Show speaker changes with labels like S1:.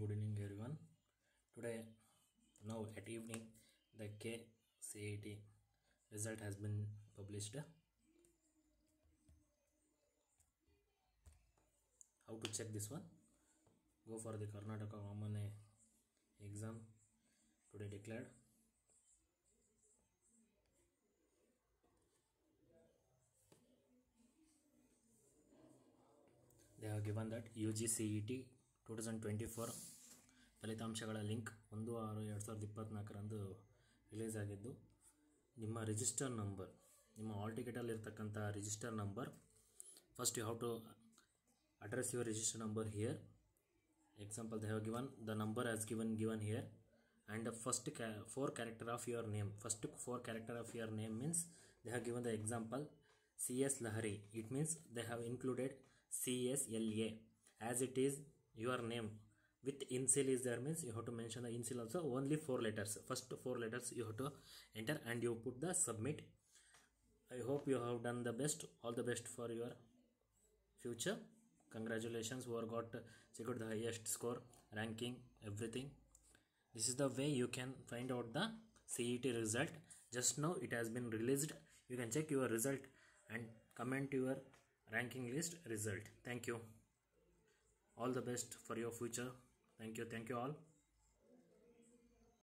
S1: good evening everyone. Today, now at evening, the KCET result has been published. How to check this one? Go for the Karnataka Common exam today declared. They have given that UGCET 2024 ಫಲಿತಾಂಶಗಳ link 1/6/2024 release ಆಗಿದ್ದು, ನಿಮ್ಮ register number, ನಿಮ್ಮ hall ಟಿಕೆಟಲ್ಲಿ ಇರ್ತಕ್ಕಂಥ register number, first you have to address your register number here. Example, they have given the number as given here, and the first 4 character of your name. First 4 character of your name means they have given the example CS Lahari. It means they have included CSLA as it is your name. With initial is there means you have to mention the initial also. Only 4 letters. First 4 letters you have to enter and you put the submit. I hope you have done the best. All the best for your future. Congratulations who got secured the highest score, ranking, everything. This is the way you can find out the CET result. Just now it has been released. You can check your result and comment your ranking list result. Thank you. All the best for your future. Thank you all.